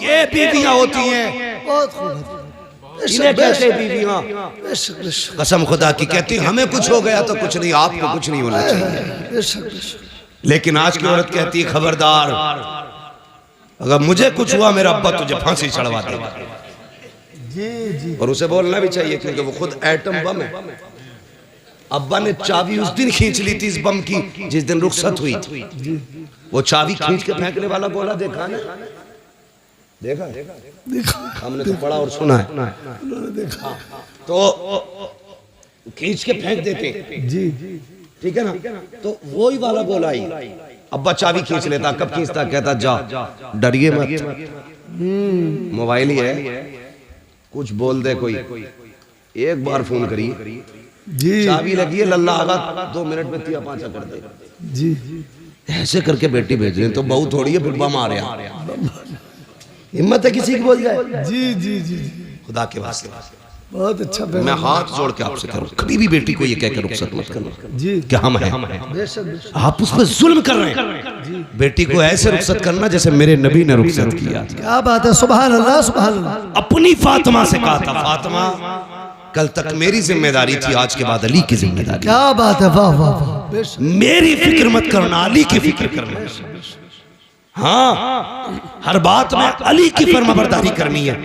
ये बीवियां होती हैं, बहुत खूब। इन्हें कहते हैं बीवियां। कसम खुदा की कहती हमें कुछ हो गया तो कुछ नहीं, आपको कुछ नहीं होना चाहिए। लेकिन आज की औरत कहती है खबरदार, अगर मुझे कुछ हुआ मेरा अब्बा तुझे फांसी चढ़वा देगा। और उसे बोलना भी चाहिए क्योंकि वो खुद एटम बम है। अब्बा ने चाबी उस दिन खींच ली थी इस बम की जिस दिन रुखसत हुई थी। वो चाबी खींच के फेंकने वाला गोला देखा ना? देखा हमने तो पढ़ा और सुना है। देखा तो खींच के फेंक देते जी, ठीक है ना? तो वही वाला गोला ही अब्बा चाबी खींच लेता। कब खींचता? कहता जा डरिए मत, मोबाइल ही है, कुछ बोल दे कोई, एक बार फोन करिए जी, चाबी लगी है, लल्ला आगा 2 मिनट में 3-5 कर दे जी। ऐसे करके बेटी भेज रहे तो बहू थोड़ी है बुढ़बा मारे। हिम्मत है किसी की बोल जाए जी जी जी। खुदा के वास्ते बहुत अच्छा। मैं हाथ जोड़ के आपसे करूं, कभी भी बेटी को ये कहकर रुखसत मत करना जी कि हम हैं। आप उस पर जुल्म कर रहे हैं। बेटी को ऐसे रुखसत करना जैसे मेरे नबी ने रुखसत किया। क्या बात है, सुभान अल्लाह सुभान अल्लाह। अपनी फातिमा से कहा था, फातिमा कल तक मेरी जिम्मेदारी थी, आज के बाद अली की जिम्मेदारी। क्या बात है, वाह वाह वाह। मेरी फिक्र मत करना, अली की फिक्र करना। हाँ, हर बात में अली की फर्माबरदारी करनी है,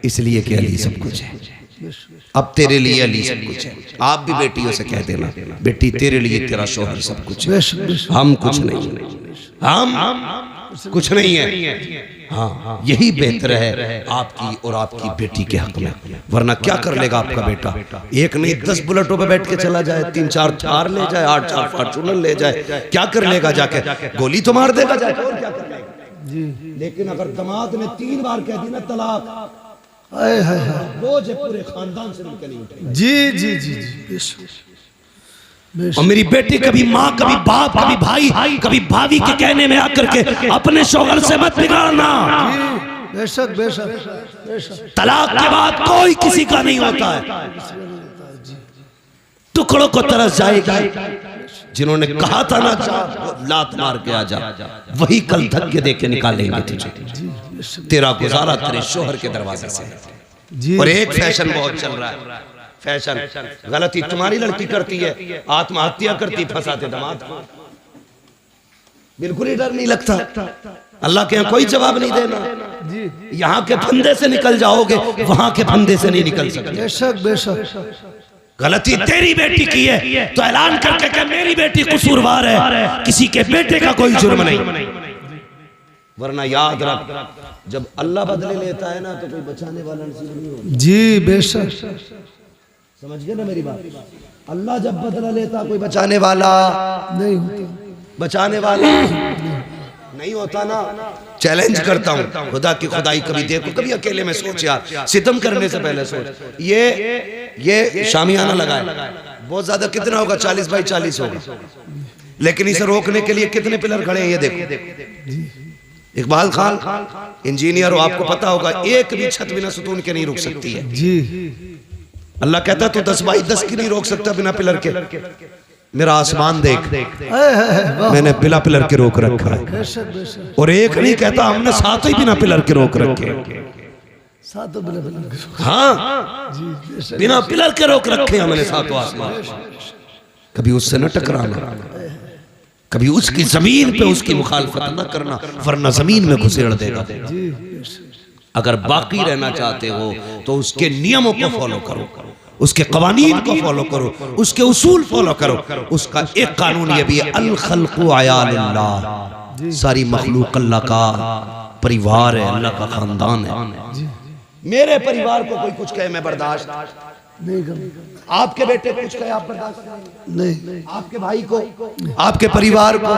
इसलिए कि अली सब कुछ है। अब तेरे लिए अली सब कुछ है। आप भी बेटियों से कह देना, बेटी तेरे लिए तेरा शौहर सब कुछ है, हम कुछ नहीं, हम कुछ नहीं है। हाँ, यही बेहतर है आपकी और आपकी बेटी के हक में। वरना क्या कर लेगा आपका बेटा? एक नहीं 10 बुलेटों पे बैठ के चला जाए, 3-4 थार ले जाए, 8-4 फॉर्च्यूनर ले जाए, क्या कर लेगा? जाके गोली तो मार देगा जाके, और क्या कर लेगा जी। लेकिन अगर दामाद ने 3 बार कह दी ना तलाक, बोझ पूरे खानदान से निकली उठेगी जी जी जी। और मेरी बेटी कभी माँ, कभी बाप, कभी भाई, कभी भाभी के कहने में आकर के अपने शौहर से मत बिगाड़ना। बेशक बेशक। तलाक के बाद कोई किसी का नहीं होता है, टुकड़ों को तरस जाएगा। जिन्होंने कहा था ना लात मार के आ जा, वही कल धक्के दे के निकालेंगे तुझे। तेरा गुजारा तेरे शौहर के दरवाजे से। और एक फैशन बहुत चल रहा है, फैशन गलती तुम्हारी लड़की करती है, आत्महत्या करती, फंसाते दामाद को। बिल्कुल ही डर नहीं लगता। अल्लाह के यहाँ कोई जवाब नहीं देना। यहाँ के फंदे से निकल जाओगे, वहां के फंदे से नहीं निकल सकते। बेशक बेशक। गलती तेरी बेटी की है तो ऐलान करके कि मेरी बेटी कसूरवार है, किसी के बेटे का कोई जुर्म नहीं। वरना याद रख, जब अल्लाह बदले लेता है ना तो कोई बचाने वाला नसीब नहीं होता जी। बेशक, समझ गए ना मेरी बात? अल्लाह जब बदला लेता कोई बचाने वाला नहीं होता, बचाने वाला नहीं होता ना। चैलेंज करता हूँ, खुदा की खुदाई कभी देखो, कभी अकेले में सोच यार, सितम करने से पहले सोच। ये शामियाना लगा है, बहुत ज्यादा कितना होगा? 40 बाई 40 होगा। लेकिन इसे रोकने के लिए कितने पिलर खड़े हैं ये देखो। इकबाल खान इंजीनियर हो, आपको पता होगा एक भी छत बिना सुतून के नहीं रुक सकती है जी। अल्लाह कहता तो 10 बाई 10 की नहीं रोक सकता बिना पिलर के। मेरा आसमान देख, मैंने बिना पिलर के रोक रखा है। और एक नहीं कहता, हमने 7 ही बिना पिलर के रोक रखे। हाँ, बिना पिलर के रोक रखे हमने 7 आसमान। कभी उससे न टकराना, कभी उसकी जमीन पे उसकी मुखालफत न करना, वरना जमीन में घुसेड़ देगा। अगर बाकी रहना चाहते हो तो उसके नियमों को फॉलो करो, उसके कवानीन को फॉलो करो, उसके उसूल फॉलो करो। उसका एक कानून ये भी है, अल खल्क़ु अयालुल्लाह, सारी मखलूक अल्लाह का परिवार है, अल्लाह का खानदान है। मेरे परिवार को कोई कुछ कहे मैं बर्दाश्त नहीं करूंगा, आपके बेटे कुछ कहे आप बर्दाश्त नहीं, आपके भाई को, आपके परिवार को।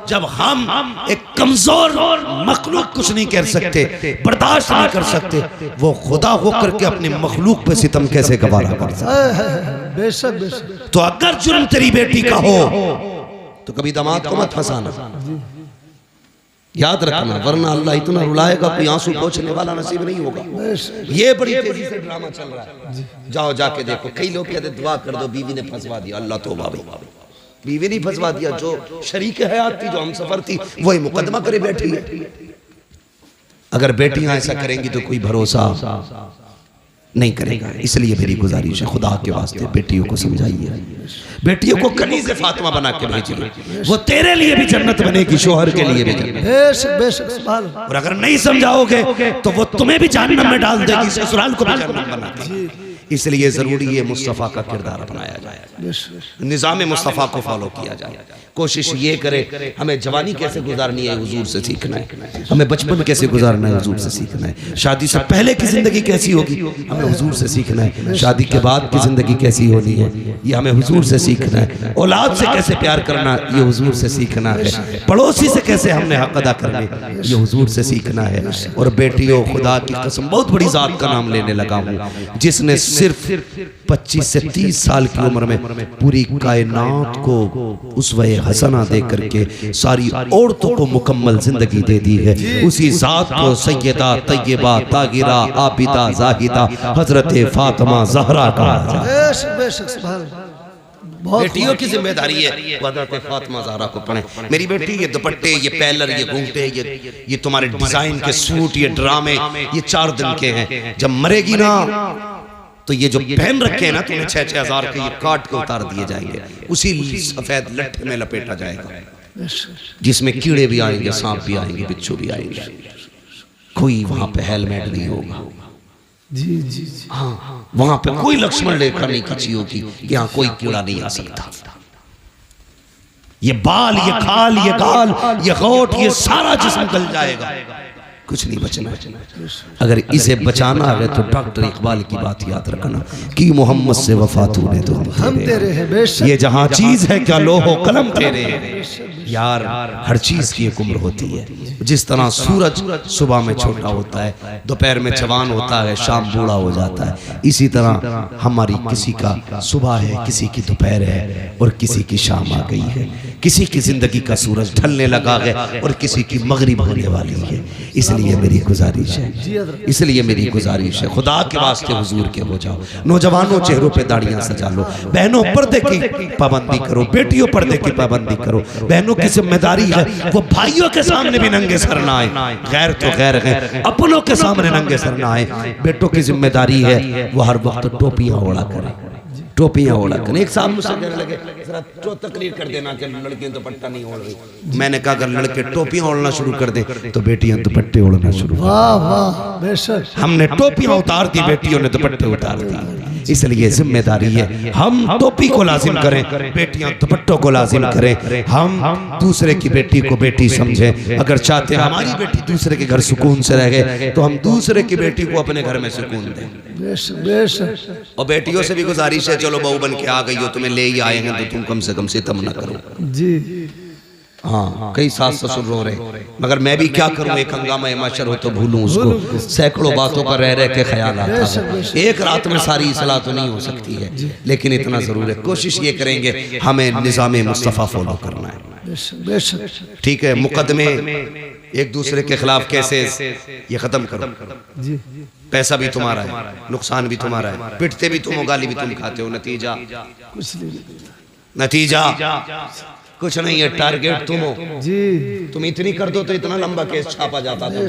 जब हम एक कमजोर मखलूक कुछ नहीं कर सकते, बर्दाश्त नहीं कर सकते, वो खुदा होकर के अपने मखलूक पे सितम कैसे गवारा कर सकते? बेशक बेशक। तो अगर जुर्म तेरी बेटी का हो तो कभी दामाद को मत फंसाना, याद रखना, वरना अल्लाह इतना रुलाएगा कोई आंसू पोंछने वाला नसीब नहीं होगा। ये बड़ी तेजी से ड्रामा चल रहा है, जाओ जाके देखो। कई लोग कहते दुआ कर दो बीवी ने फंसवा दिया, अल्लाह तौबा भाई, बीवी नहीं फंसवा दिया, जो शरीक हयात थी, जो हम सफर थी, वही मुकदमा करे बैठी है। अगर बेटियां ऐसा करेंगी तो कोई भरोसा नहीं करेगा। इसलिए मेरी गुजारिश है, खुदा के वास्ते बेटियों को समझाइए, बेटियों को कनीज़े फातिमा बना के भेजिए, वो तेरे लिए भी जन्नत बनेगी, शोहर के लिए भी जन्नत। बेशक बेशक सुभान अल्लाह। और अगर नहीं समझाओगे तो वो तुम्हें भी जहन्नम में डाल देगी, ससुराल को भी जहन्नम बना देगी। इसलिए जरूरी है मुस्तफ़ा का किरदार अपनाया जाए, निज़ाम मुस्तफ़ा को फॉलो किया जाए। कोशिश ये करे, हमें जवानी कैसे गुजारनी है हुजूर से सीखना है, हमें बचपन कैसे गुजारना है हुजूर से सीखना है, शादी से पहले की जिंदगी कैसी होगी हमें हुजूर से सीखना है, शादी के बाद की जिंदगी कैसी होनी है ये हमें हुजूर से सीखना है, औलाद से कैसे प्यार करना ये हुजूर से सीखना है, पड़ोसी से कैसे हमने हक अदा करने ये हुजूर से सीखना है। और बेटियों, खुदा की कसम बहुत बड़ी जात का नाम लेने लगा हूँ जिसने सिर्फ 25 से 30 साल की उम्र में पूरी कायनात को उसवे हसना दे करके सारी औरतों को मुकम्मल जिंदगी दे दी है। उसी जात को सैयदा तैयबा तागिरा आबिदा जाहिदा हजरत फातिमा ज़हरा कहा जाता है। बेशक बेशक सुभान अल्लाह। बहुत बेटियों की जिम्मेदारी है हजरत फातिमा ज़हरा को पढ़े। मेरी बेटी, ये दुपट्टे, ये पैलर, ये घूंघटे, ये तुम्हारे डिजाइन के सूट, ये ड्रामे, ये 4 दिन के हैं। जब मरेगी ना तो ये जो पहन रखे हैं ना तुम्हें 6-6 हज़ार के, ये काट के उतार दिए जाएंगे, उसी सफेद लट्ठे में लपेटा जाएगा जिसमें कीड़े भी आएंगे, सांप भी आएंगे, बिच्छू भी आएंगे। कोई वहां पे हेलमेट नहीं होगा। जी जी हाँ, वहां पे कोई लक्ष्मण रेखा नहीं खींची होगी कि यहाँ कोई कीड़ा नहीं आ सकता। ये बाल, ये खाल, ये गाल, ये होठ, ये सारा जिस्म गल जाएगा, कुछ नहीं बचना। अगर इसे बचाना है तो डॉक्टर इकबाल की बात याद रखना कि मोहम्मद से वफा तूने तो हम तेरे हैं। बेशक ये जहां चीज है क्या लोहो कलम तेरे हैं यार। हर चीज की एक उम्र होती है। जिस तरह सूरज सुबह में छोटा होता है, दोपहर में जवान होता है, शाम बूढ़ा हो जाता है, इसी तरह हमारी किसी का सुबह है, किसी की दोपहर है और किसी की शाम आ गई है। किसी की जिंदगी का सूरज ढलने लगा है और किसी की मगरिब होने वाली है। इसलिए मेरी गुजारिश है, इसलिए मेरी गुजारिश है, खुदा के वास्ते हुजूर के हो जाओ। नौजवानों चेहरों पे दाढ़ियां सजा लो, बहनों पर्दे की पाबंदी करो, बेटियों पर्दे की पाबंदी करो। बहनों की जिम्मेदारी है वो भाइयों के सामने भी नंगे सर ना आए, गैर तो गैर है, अपनों के सामने नंगे सर ना आए। बेटों की जिम्मेदारी है वो हर वक्त टोपियां ओढ़ा करें, टोपियां ओढ़ा करें। एक साहब मुझसे कहने लगे जरा तो तकरीर कर देना कि लड़कियां दुपट्टा नहीं ओढ़ रही। मैंने कहा अगर लड़के टोपियां ओढ़ना शुरू कर दें तो बेटियां दुपट्टे ओढ़ना शुरू। वाह वाह बेशक। हमने टोपियां उतार दी, बेटियों ने दुपट्टे उतार दिए। इसलिए जिम्मेदारी है हम टोपी को लाजिम करें, बेटियां दुपट्टों को लाजिम करें। हम दूसरे की बेटी को बेटी समझें। अगर चाहते हैं हमारी बेटी दूसरे के घर सुकून से रहे तो हम दूसरे की बेटी को अपने घर में सुकून दें। बेशक बेशक। और बेटियों से भी गुजारिश है, चलो बहू बन के आ गई हो, तुम्हें ले ही आए हैं तो तुम कम से कम सितम ना करो। जी हाँ, कई सास ससुर रो रहे, मगर मैं भी क्या करूं, एक हंगामा माशर हो तो भूलूं उसको। सैकड़ों बातों का रह के ख्याल आता है। एक रात में सारी इस्लाह तो नहीं हो सकती है, लेकिन इतना जरूर है, कोशिश ये करेंगे हमें निज़ाम मुस्तफ़ा फॉलो करना है। ठीक है, मुकदमे एक दूसरे के खिलाफ केसेस ये खत्म करो। जी पैसा भी तुम्हारा है, नुकसान भी तुम्हारा है, पिटते भी तुम हो, गाली भी तुम खाते हो, नतीजा कुछ नहीं। नतीजा कुछ नहीं है, टारगेट तुम हो। जी तुम इतनी कर दो तो इतना लंबा केस छापा जाता था,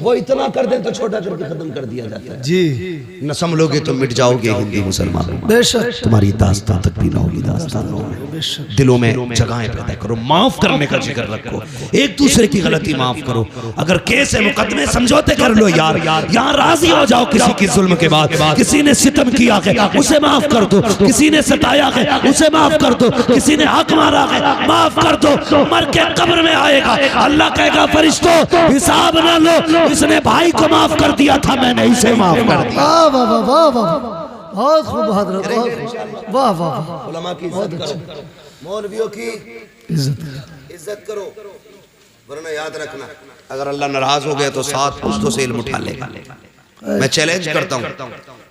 वो इतना कर दे तो छोटा करके खत्म कर दिया जाता है। जी न संभलोगे तो मिट जाओगे हिंदी मुसलमानों, बेशक। तुम्हारी दास्तान तक भी ना होगी। दास्तानों में दिलों में जगहें पैदा करो, माफ करने का जिक्र रखो, एक दूसरे की गलती माफ करो। अगर केस है, मुकदमे, समझौते कर लो यार, यहाँ राजी हो जाओ। किसी की जुल्म के बाद किसी ने सितम किया है उसे माफ कर दो, किसी ने सताया है उसे माफ कर दो, किसी ने हक मारा है माफ कर दो। मर के कब्र में आएगा, अल्लाह कहेगा फरिश्तों हिसाब ना लो, इसने भाई को माफ कर दिया था, मैंने इसे माफ कर दिया। वाह वाह वाह वाह वाह, बहुत खूब हजरत, वाह वाह। उलमा की इज्जत करो, मौलवियों की इज्जत करो, वरना याद रखना अगर अल्लाह नाराज हो गया तो 7 पुश्तों से इल्म उठा लेगा। मैं चैलेंज करता हूँ,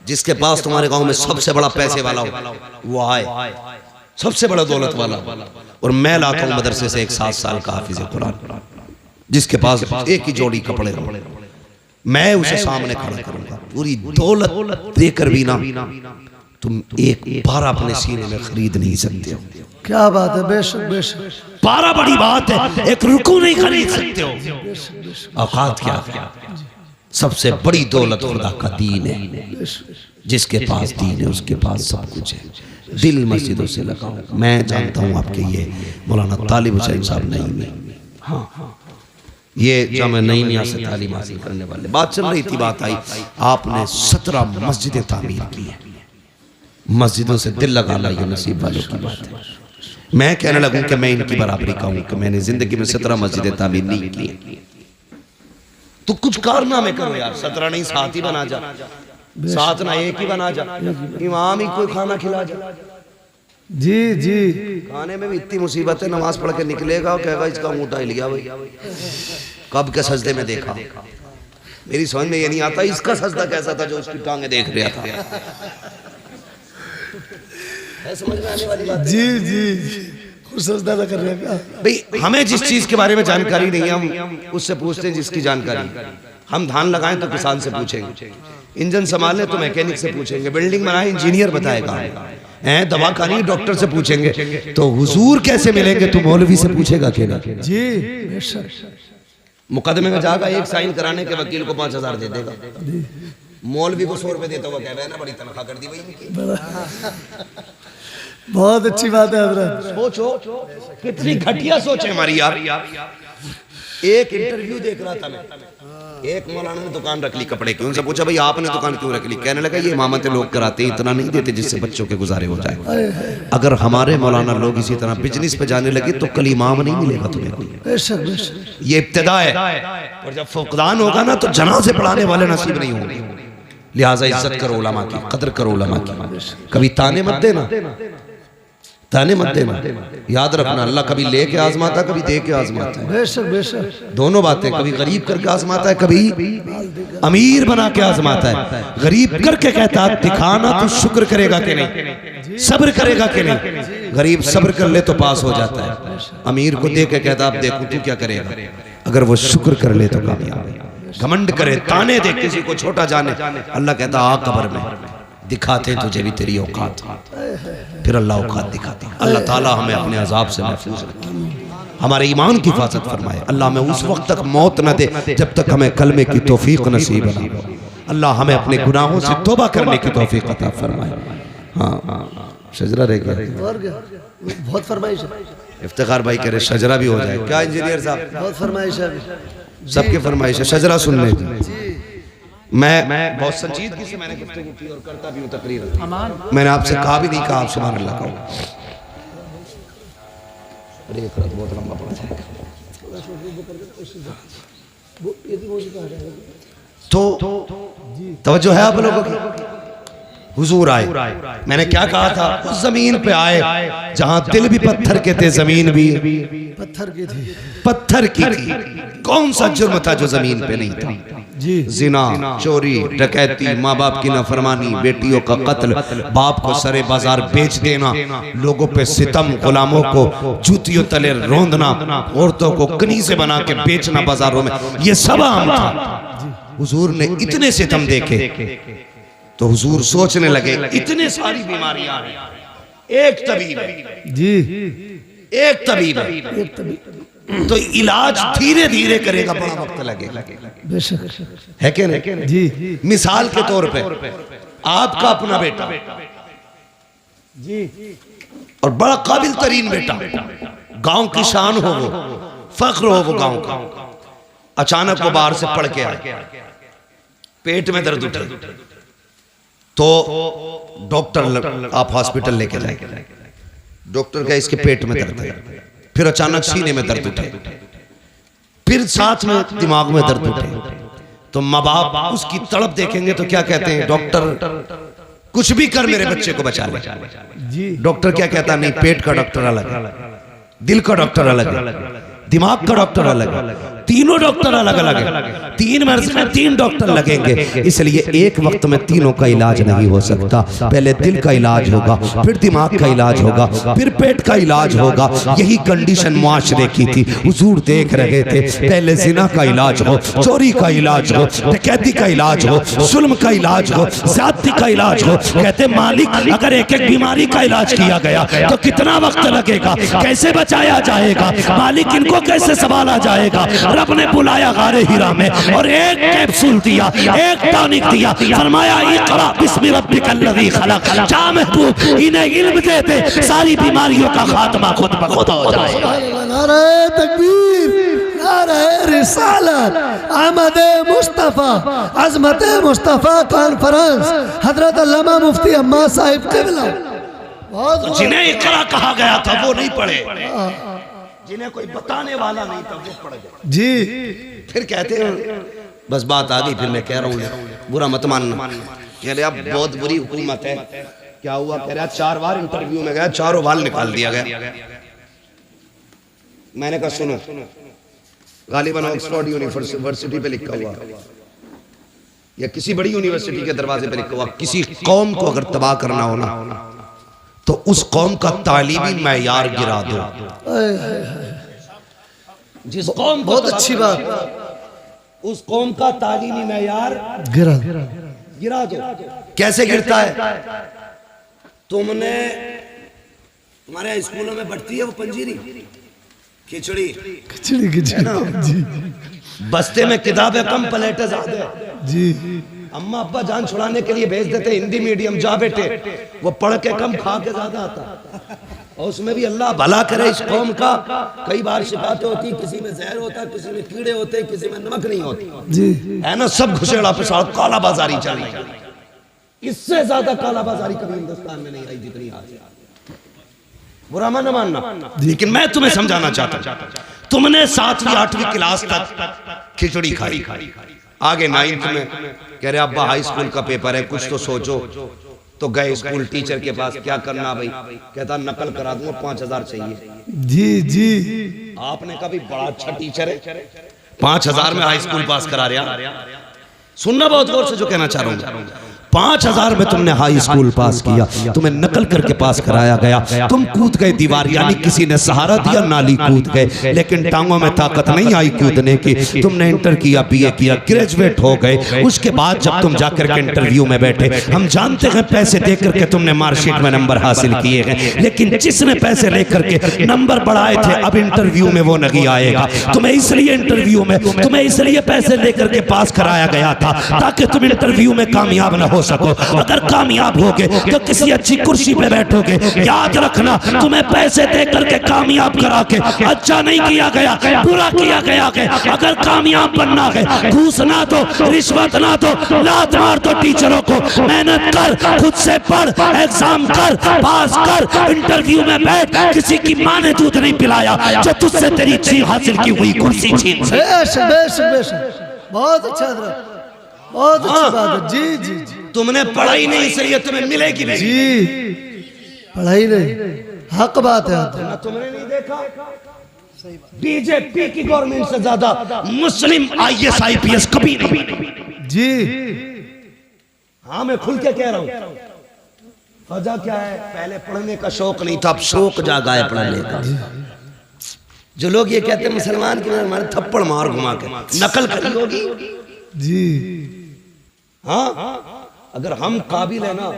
जिसके पास तुम्हारे गांव में सबसे बड़ा पैसे वाला हो वो आए, सबसे बड़ा दौलत वाला, और मैं लाता हूँ मदरसे से एक 7 साल का हाफिज कुरान, जिसके पास एक ही जोड़ी कपड़े हो, मैं उसे सामने खड़ा करूंगा। पूरी दौलत देकर भी ना तुम एक बार अपने सीने में खरीद नहीं सकते हो। क्या बात है, बेशक बेशक। पारा बड़ी बात है, एक रुकू नहीं खरीद सकते हो। औकात क्या है? सबसे बड़ी दौलत खुदा का दीन है। जिसके पास दीन है उसके पास सब कुछ है। दिल मस्जिदों से लगाओ। मैं जानता हूँ आपके ये मौलाना तालिब हुसैन साहब नहीं में, हाँ ये जामे नहीं मियाँ से तालीम हासिल करने वाले, बात चल रही थी, बात आई आपने 17 मस्जिदें तामीर की है। मस्जिदों से दिल लगाना ये नसीब वालों की बात है। मैं कहने लगूं कि मैं इनकी बराबरी कहूं कि मैंने जिंदगी में 17 मस्जिदें तामीर नहीं की, तो कुछ कारनामे करो यार। 17 नहीं 7 ही बना जा, 7 ना 1 ही बना जा, इमाम ही कोई खाना खिला जा। जी जी, खाने में भी इतनी मुसीबत है, नमाज पढ़ के निकलेगा और कहेगा इसका ऊँटा हिल गया भाई, कब के सजदे में देखा। मेरी समझ में ये नहीं आता इसका सजदा कैसा था जो उसकी टांगे देख रहा था। समझ में आने वाली बात। जी जी, खुद सजदा कर रहे हैं भाई। हमें जिस चीज के बारे में जानकारी नहीं है हम उससे पूछते हैं जिसकी जानकारी। हम धान लगाएं तो किसान से पूछेंगे, इंजन संभालें तो मैकेनिक से पूछेंगे, बिल्डिंग बनाए इंजीनियर बताएगा, दवा खानी डॉक्टर से पूछेंगे। तो हुजूर कैसे मिलेंगे तो मौलवी से पूछेगा कि ना? जी बेशक। मुकदमे में जाएगा, एक साइन कराने के वकील को 5000 दे देगा, मौलवी को 100 रुपए देता हुआ कह रहा है ना बड़ी तनख्वाह कर दी भाई। बहुत अच्छी बात है हजरत। सोचो कितनी घटिया सोच है हमारी यार। एक इंटरव्यू देख रहा था मैं, एक मौलाना ने दुकान रख ली कपड़े की, उनसे पूछा भाई आपने दुकान क्यों रख ली? कहने लगा ये इमामत लोग कराते हैं, इतना नहीं देते जिससे बच्चों के गुजारे हो जाए। अगर हमारे मौलाना लोग इसी तरह बिजनेस पे जाने लगे तो कल इमाम नहीं मिलेगा तुम्हें कोई। बेशक बेशक, ये इब्तिदा है, और जब फुकदान होगा ना तो जनाजे पढ़ाने वाले नसीब नहीं होंगे। लिहाजा इज्जत करो उलमा की, कदर करो उलमा की। कभी ताने मत देना, ताने मत देना। याद रखना अल्लाह कभी लेके आजमाता कभी दे के आजमाता है। बेशक बेशक, दोनों बातें, कभी गरीब करके आजमाता है कभी अमीर बना के आजमाता है। गरीब करके कहता है दिखाना तो शुक्र करेगा कि नहीं, सब्र करेगा कि नहीं। गरीब सब्र कर ले तो पास हो जाता है। अमीर को दे के कहता अब देखो तू क्या करेगा, अगर वो शुक्र कर ले तो कामयाब है। घमंड करे, ताने दे, किसी को छोटा जाने, अल्लाह कहता आ कब्र में दिखाते हैं तुझे भी तेरी औकात, फिर अल्लाह औकात दिखाते हैं। अल्लाह ताला हमें अपने अजाब से महफूज रखे, हमारे ईमान की हिफाजत फरमाए। अल्लाह हमें उस वक्त तक मौत न दे जब तक हमें कलमे की तौफीक नसीब न हो। अल्लाह हमें अपने गुनाहों से तौबा करने की तौफीक अता फरमाए। हाँ शजरा रह गया, बहुत फरमाइश है। इफ्तिखार भाई कह रहे शजरा भी हो जाए क्या? इंजीनियर साहब बहुत फरमाइश है, सबकी फरमाइश है शजरा सुनने की। मैं बहुत संजीदगी से मैंने गुफ्तगू की और करता भी हूँ तकरीर। मैंने आपसे कहा भी नहीं कहा आप सुभान अल्लाह कहो। अरे बहुत लंबा पड़ा जाएगा तो तवज्जो है आप लोगों की। हुजूर आए, मैंने क्या कहा था? उस जमीन पे आए जहां दिल भी पत्थर के थे, जमीन भी पत्थर की थी, पत्थर की थी। कौन सा जुर्म था जो जमीन पे नहीं था? जी, जिना, चोरी, डकैती, माँ बाप की नाफरमानी, बेटियों का कत्ल, बाप को सरे बाजार बेच देना, लोगों पे सितम, गुलामों को जूतियों तले रौंदना, औरतों को कनीज़े बना के बेचना बाजारों में, ये सब आम था। हुजूर ने इतने सितम देखे तो हुजूर सोचने लगे इतने सारी बीमारियां हैं, एक तबीब है जी, एक तबीब है, एक तबीब, तो इलाज धीरे धीरे करेगा, बड़ा वक्त लगेगा, बेशक है कि नहीं? जी, मिसाल के तौर पे आपका अपना बेटा जी, और बड़ा काबिल तरीन बेटा, गांव की शान हो वो, फख्र हो वो गांव का, अचानक वो बाहर से पढ़ के आए, पेट में दर्द उठे तो डॉक्टर आप हॉस्पिटल लेके जाए, डॉक्टर का इसके पेट में दर्द है, फिर अचानक सीने में दर्द उठे, फिर साथ में दिमाग में दर्द उठे, तो माँ बाप उसकी तड़प देखेंगे तो क्या कहते हैं? डॉक्टर कुछ भी कर मेरे बच्चे को बचा ले। जी, डॉक्टर क्या कहता? नहीं, पेट का डॉक्टर अलग है, दिल का डॉक्टर अलग है, दिमाग का डॉक्टर अलग है। तीनों डॉक्टर अलग अलग है, 3 मर्ज में 3 डॉक्टर लगेंगे, इसलिए एक वक्त में तीनों का इलाज नहीं हो सकता। पहले दिल का इलाज होगा, फिर दिमाग का इलाज होगा, फिर पेट का इलाज होगा। यही कंडीशन मुआशरे की थी। हुजूर देख रहे थे पहले जिना का इलाज हो, चोरी का इलाज हो, डकैती का इलाज हो, जुल्म का इलाज हो, ज्यादती का इलाज हो। कहते मालिक अगर एक एक बीमारी का इलाज किया गया तो कितना वक्त लगेगा, कैसे बचाया जाएगा मालिक, इनको कैसे संभाला जाएगा। रब ने बुलाया गारे हीरा में और एक कैप्सूल दिया, एक टॉनिक दिया, फरमाया इक़रा बिस्मि रब्बिकल्लज़ी खलक़। जा महबूब इन्हें इल्म दे दे, सारी बीमारियों का खात्मा खुद ब खुद हो जाए। नारे तकबीर, नारे रिसालत, अहमद मुस्तफ़ा, अज़मत मुस्तफ़ा कॉन्फ्रेंस, हज़रत अल्लामा मुफ्ती अम्मा साहिब क़िबला। तो जिन्हें इक़रा कहा गया था वो नहीं पढ़े, जिन्हें कोई बताने वाला नहीं था वो पढ़ गए जी। फिर कहते हैं बस बात आ गई, फिर मैं कह रहा हूँ बुरा मत मानना। कह रहे अब बहुत बुरी हुकूमत है। क्या हुआ? कह रहा 4 बार इंटरव्यू में गया, 4 बार निकाल दिया गया। मैंने कहा सुनो, गालिबन ऑक्सफोर्ड यूनिवर्सिटी पे लिखा हुआ या किसी बड़ी यूनिवर्सिटी के दरवाजे पे लिखा हुआ, किसी कौम को अगर तबाह करना हो ना तो उस कौम का तालीमी मैयार गिरा दो। जिस कौम, बहुत अच्छी बात, उस कौम का तालीमी मैयार गिरा दो। कैसे गिरता है? तुमने, तुम्हारे स्कूलों में बढ़ती है वो पंजीरी, खिचड़ी खिचड़ी जी, बस्ते में किताबें कम प्लेटें ज्यादा जी। अम्मा अब्बा जान छुड़ाने के लिए भेज देते हिंदी मीडियम, जा बेटे, वो पढ़ के कम खा के ज्यादा आता। और उसमें भी अल्लाह भला करे इस कौम का, कई बार शिकायत होती, किसी में जहर होता, किसी में कीड़े होते, किसी में नमक नहीं होती जी, है ना, सब घुसेड़ा पिसाड़ काला बाजारी चल रही है। इससे ज्यादा काला बाजारी कभी हिंदुस्तान में नहीं आई जितनी आज। बुरा मन मानना, लेकिन मैं तुम्हें समझाना चाहता हूं, तुमने 7वीं 8वीं क्लास तक खिचड़ी खाई, आगे 9th में कह रहे अब्बा हाई स्कूल का पेपर है, कुछ तो सोचो। तो गए स्कूल टीचर के पास, क्या करना भाई? कहता नकल करा दूंगा, 5000 चाहिए। जी जी। आपने कहा भी बड़ा अच्छा टीचर है, 5000 में हाई स्कूल पास करा रहा। सुनना बहुत गौर से जो कहना चाह रहा हूं, 5000 में तुमने हाई स्कूल पास किया, तुम्हें नकल करके पास कराया गया, तुम कूद गए दीवार, यानी किसी ने सहारा दिया, नाली कूद गए, लेकिन टांगों में ताकत नहीं आई कूदने की। तुमने इंटर किया, बीए किया, ग्रेजुएट हो गए। उसके बाद जब तुम जाकर के इंटरव्यू में बैठे, हम जानते हैं पैसे दे करके तुमने मार्कशीट में नंबर हासिल किए हैं, लेकिन जिसने पैसे लेकर के नंबर बढ़ाए थे अब इंटरव्यू में वो नहीं आएगा। तुम्हें इसलिए इंटरव्यू में, तुम्हें इसलिए पैसे लेकर के पास कराया गया था ताकि तुम इंटरव्यू में कामयाब न हो सको। अगर कामयाब होगे तो किसी अच्छी कुर्सी पे बैठोगे। याद रखना, तुम्हें पैसे दे करके कामयाब करा के अच्छा नहीं किया गया, बुरा किया गया है। अगर कामयाब बनना है, घूस ना दो, रिश्वत ना दो, लात मार दो टीचरों को, मेहनत कर, खुद से पढ़, एग्जाम कर, पास कर, इंटरव्यू में बैठ। किसी की माँ ने दूध नहीं पिलाया जो तुझसे तेरी चीज हासिल की हुई कुर्सी छीन। बहुत अच्छा, बहुत अच्छी बात है। जी जी जी। तुमने पढ़ाई नहीं, इसलिए तुम्हें मिलेगी नहीं। जी, पढ़ाई नहीं, हक बात है। तुमने नहीं देखा बीजेपी की गवर्नमेंट से ज्यादा मुस्लिम IAS IPS कभी नहीं। जी हाँ, मैं खुल के कह रहा हूँ। वजह क्या है? पहले पढ़ने का शौक नहीं था, अब शौक जागा है पढ़ने का। जो लोग ये कहते हैं मुसलमान की हमारे थप्पड़ मार घुमा के नकल करी होगी जी। हाँ, अगर हम काबिल है ना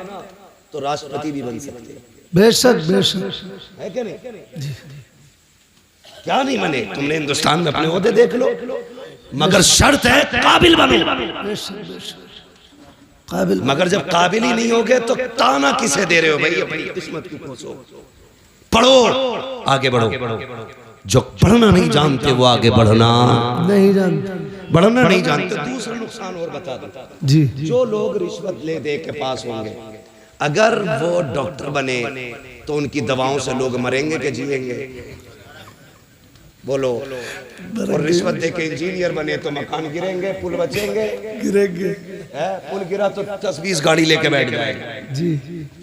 तो राष्ट्रपति भी बन सकते हैं। बेशक बेशक, है क्या नहीं? क्या नहीं बने? तुमने हिंदुस्तान में अपने ओहदे देख लो, मगर शर्त है काबिल बनो। काबिल, मगर जब काबिल ही नहीं होगे तो ताना किसे दे रहे हो भाई? अपनी किस्मत की कोसो। पढ़ो, आगे बढ़ो। जो पढ़ना नहीं जानते वो आगे बढ़ना नहीं जानते, बढ़ना नहीं जानते। दूसरा नुकसान और बता दो जी। जो लोग रिश्वत ले दे के पास होंगे, अगर वो डॉक्टर बने तो उनकी दवाओं से लोग मरेंगे कि जिएंगे? बोलो। और रिश्वत दे के इंजीनियर बने तो मकान गिरेंगे, पुल बचेंगे? गिरेंगे। पुल गिरा तो 10-20 गाड़ी लेके बैठ जाएगा जी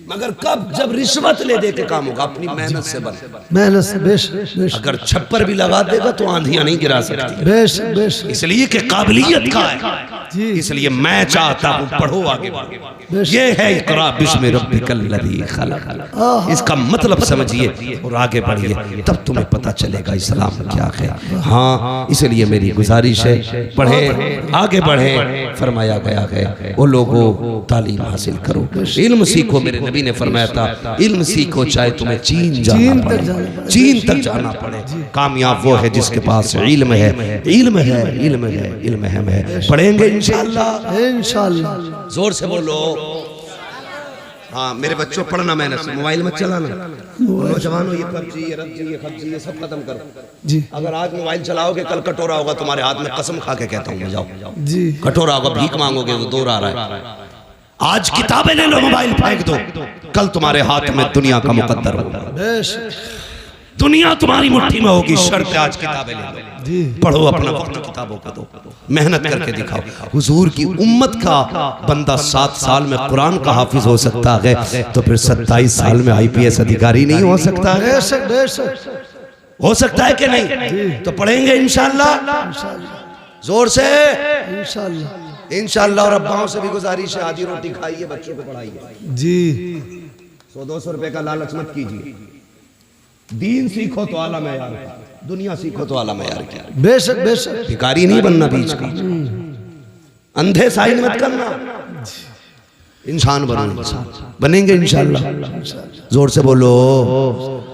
मगर कब जब रिश्वत ले दे के काम होगा अपनी मेहनत से बन मेहनत से बेश अगर छप्पर भी लगा देगा तो आंधियां नहीं गिरा सकती बेश बेश इसलिए कि काबिलियत का है जी इसलिए मैं चाहता हूँ पढ़ो आगे बढ़ो ये है इक़रा बिस्मि रब्बिकल लज़ी खलक़ इसका मतलब समझिए और आगे बढ़िए तब तुम्हें पता चलेगा इस्लाम क्या है हाँ इसलिए मेरी गुजारिश है पढ़े आगे बढ़े फरमाया गया है वो लोगों तालीम हासिल करो इल्म सीखो मेरे नबी ने फरमाया था इल्म सीखो चाहे तुम्हें चीन जाना पड़े चीन तक जाना पड़े कामयाब वो है जिसके पास इल्म है इल्म है इल्म है इल्म है पढ़ेंगे इंशाअल्लाह इंशाअल्लाह जोर से बोलो हाँ मेरे बच्चों पढ़ना मेहनत से मोबाइल मत चलाना नौजवानों ये पबजी ये रब्जी ये खबजी ये सब खत्म करो जी अगर आज मोबाइल चलाओगे कल कटोरा होगा तुम्हारे हाथ में कसम खा के कहता हूँ जाओ जी कटोरा होगा भीख मांगोगे तो दौर आ रहा है आज किताबें ले लो मोबाइल फेंक दो कल तुम्हारे हाथ में दुनिया का मुकद्दर होगा बेश दुनिया तुम्हारी मुट्ठी में होगी शर्त आज किताबें ले लो जी पढ़ो अपना वक्त किताबों का दो मेहनत करके दिखाओ हुजूर की उम्मत का बंदा 7 साल में कुरान का हाफिज हो सकता है तो फिर 27 साल में IPS अधिकारी नहीं हो सकता है बेशक बेशक हो सकता है कि नहीं तो पढ़ेंगे इंशाअल्लाह जोर से इंशाअल्लाह इंशाअल्लाह और अब्बाओं से भी गुजारिश है आधी रोटी खाइए बच्चों को पढ़ाइए जी 100-200 रुपए का लालच मत कीजिए दीन सीखो तो आला मयार का दुनिया सीखो तो आला मयार क्या बेशक बेशक भिखारी नहीं बनना बीच का अंधे साइन मत करना इंसान बनो इंसान बनेंगे इंशाअल्लाह जोर से बोलो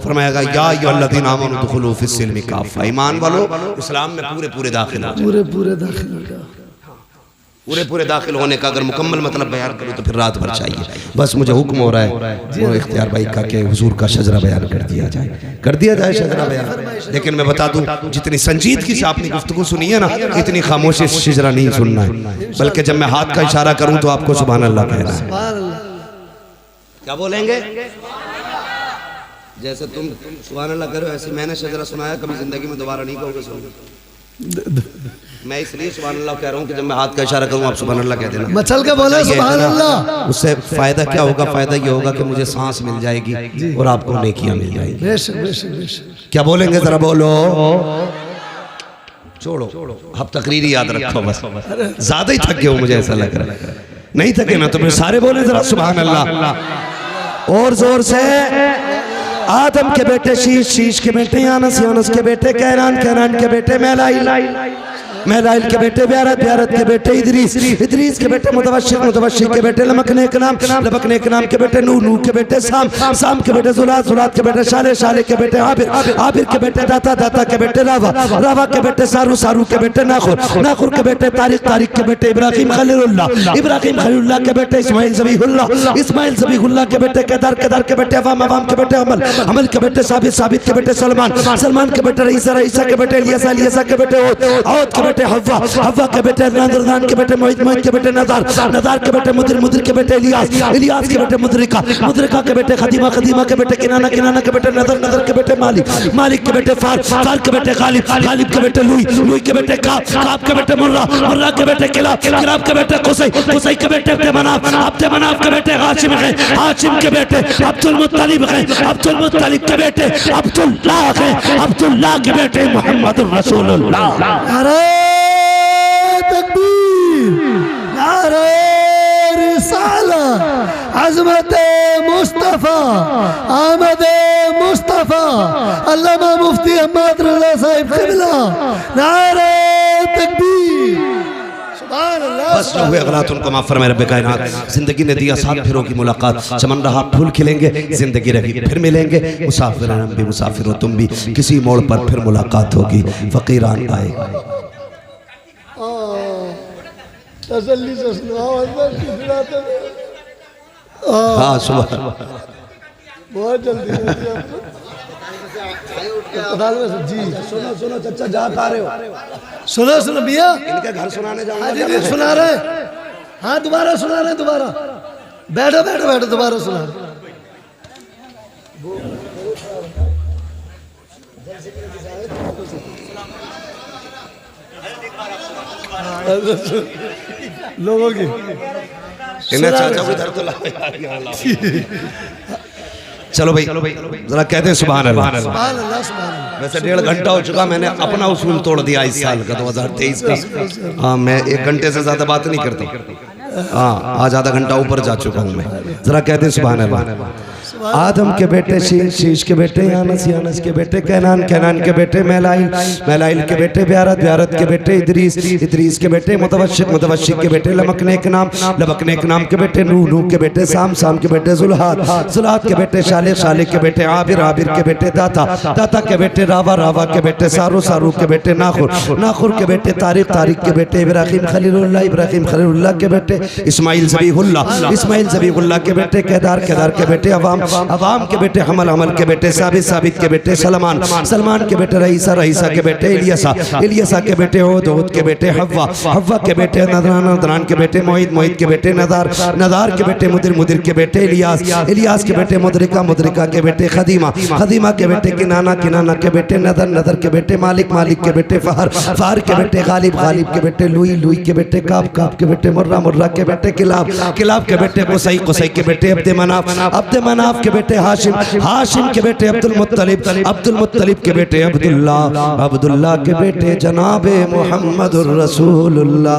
फरमाएगा या अय्युहल्लज़ीना आमनू दुखुलू फिस्सिल्मि काफ़ा ईमान वालो इस्लाम में पूरे पूरे दाखिल हो पूरे दाखिल हो गया पूरे दाखिल होने का अगर मुकम्मल मतलब बयान करूँ तो फिर रात भर चाहिए बस मुझे हुक्म हो रहा है वो इख्तियार भाई का के हुजूर का शजरा बयान कर दिया जाए शजरा बयान लेकिन मैं बता दूं जितनी संजीदगी से आपने गुफ्तगू सुनी है ना इतनी खामोशी से शजरा नहीं सुनना है बल्कि जब मैं हाथ का इशारा करूं तो आपको सुभान अल्लाह कहना है क्या बोलेंगे जैसे तुम सुभान अल्लाह करो ऐसे मैंने शजरा सुनाया कभी जिंदगी में दोबारा नहीं कहोगे सुन मैं इसलिए सुभान अल्लाह कह रहा हूँ कि जब मैं हाथ का इशारा करूँ आप सुभान अल्लाह कह देना मचल के बोले सुभान अल्लाह उससे फायदा क्या होगा फायदा ये होगा कि मुझे सांस मिल जाएगी और आपको नेकियां मिल जाएगी बेशक बेशक बेशक क्या बोलेंगे जरा बोलो छोड़ो आप तकरीरी याद रखो बस ज्यादा ही थक गए हो मुझे ऐसा लग रहा है नहीं थके ना तो फिर सारे बोले जरा सुभान अल्लाह और जोर से आदम के बेटे शीश शीश के बेटे यानस यानस के बेटे कैरान कैरान के बेटे मैलाइल के बेटे ब्यारत ब्यारत के बेटे इदरीस इदरीस के बेटे मुतवश्शिर मुतवश्शिर के बेटे लबकने के नाम के बेटे नूह नूह के बेटे साम साम के बेटे जुलात जुलात के बेटे शाले शाले के बेटे आबिर आबिर के बेटे दाता दाता के बेटे रावा रावा के बेटे सारू सारू के बेटे नाखुर नाखुर के बेटे तारिक तारिक के बेटे इब्राहिम खलीलुल्लाह के बेटे इस्माइल ज़बीहुल्लाह के बेटे केदार केदार के बेटे अवाम अवाम के बेटे अमल अमल के बेटे साबित साबित के बेटे सलमान सलमान के बेटे रईसा रईसा के बेटे इलियासा इलियासा के बेटे औद के बेटे हव्वा हव्वा के बेटे रज़ान के बेटे मोहित मोहित के बेटे नज़ार नज़ार के बेटे मुदर मुदर के बेटे इलियास इलियास के बेटे मुदरिका मुदरिका के बेटे खदीमा खदीमा के बेटे किनाना किनाना के बेटे नज़र नज़र के बेटे मालिक मालिक के बेटे फार फार के बेटे गालिब गालिब के बेटे लुई लुई के बेटे काब काब के बेटे मुर्रा मुर्रा के बेटे किलाब किलाब के बेटे कुसै कुसै के बेटे अब्दे मनाफ के बेटे हाशिम है हाशिम के बेटे अब्दुल मुत्तलिब है अब्दुल मुत्तलिब के बेटे अब्दुल्लाह है अब्दुल्लाह के बेटे मुहम्मदुर रसूलुल्लाह नारे तकबीर नारे रिसाला अज़मत मुस्तफ़ा आमद मुस्तफ़ा अल्लामा मुफ्ती अहमद रज़ा साहिब क़िबला नारे तकबीर बस जो हुए गलत उनको माफ फरमाए रब्बे कायनात जिंदगी ने दिया 7 फेरों की मुलाकात चमन रहा फूल खिलेंगे जिंदगी रही फिर मिलेंगे मुसाफिर हम भी मुसाफिर हो तुम भी किसी मोड़ पर फिर मुलाकात होगी फकीरान आए तसल्ली से सुनाओ हाँ सुबह बहुत जल्दी जी सुनो सुनो चाचा जा पा रहे हो सुनो सुनो भैया इनके घर सुनाने जाऊंगा जी सुना रहे हाँ दोबारा सुना रहे दोबारा बैठो बैठो बैठो दोबारा सुना लोगों की इन्हें चाचा को इधर तो लाओ यार, यहाँ लाओ। चलो भाई जरा कहते हैं सुभान अल्लाह। सुभान अल्लाह सुभान अल्लाह। वैसे 1.5 घंटा हो चुका, मैंने अपना उसूल तोड़ दिया इस साल का 2023 का। हाँ मैं 1 घंटे से ज्यादा बात नहीं करता। हाँ आज आधा घंटा ऊपर जा चुका हूँ मैं। जरा कहते हैं सुभान अल्लाह। आदम के बेटे शीश, शीश के बेटे यानस, यानस के बेटे कैनान, कैनान के बेटे मैलाइल, मैलाइल के बेटे ब्यारत, ब्यारत के बेटे इदरीस, इदरीस के बेटे मुतवशिक, मुतवशिक के बेटे लमकने के नाम, लमकने के नाम के बेटे नूह, नूह के बेटे साम, साम के बेटे जुल्हाद, जुल्हाद के बेटे शाले, शाले के बेटे आबिर, आबिर के बेटे दाता, दाता के बेटे रावा, रावा के बेटे सारू, सारू के बेटे नाखुर, नाखुर के बेटे तारिक, तारिक के बेटे इब्राहिम खलीलुल्लाह, इब्राहिम खलीलुल्लाह के बेटे इस्माइल ज़बीहुल्लाह, इस्माइल ज़बीहुल्लाह के बेटे केदार, केदार के बेटे अवाम, अवाम के बेटे हमल, हमल के बेटे साबित, साबित के बेटे सलमान, सलमान के बेटे रईसा, रईसा के बेटे इलियसा, इलियसा के बेटे ओद, ओद के बेटे हव्वा, हव्वा के बेटे नदरान, नदरान के बेटे मोहित, मोहित के बेटे नदार, नदार के बेटे मुदिर, मुदिर के बेटे इलियास, इलियास के बेटे मुदरिका, मुदरिका के बेटे खदीमा, खदीमा के बेटे किनाना, किनाना के बेटे नदर, नदर के बेटे मालिक, मालिक के बेटे फहर, फहर के बेटे गालिब, गालिब के बेटे लुई, लुई के बेटे काब, काब के बेटे मुर्रा, मुर्रा के बेटे किलाब, किलाब के बेटे कुसई, कुसई के बेटे अब्द मनाफ, अब्द मनाफ के बेटे हाशिम, हाशिम के बेटे अब्दुल मुत्तलिब, अब्दुल मुत्तलिब के बेटे अब्दुल्ला, अब्दुल्ला के बेटे जनाबे मुहम्मदुर रसूलुल्लाह।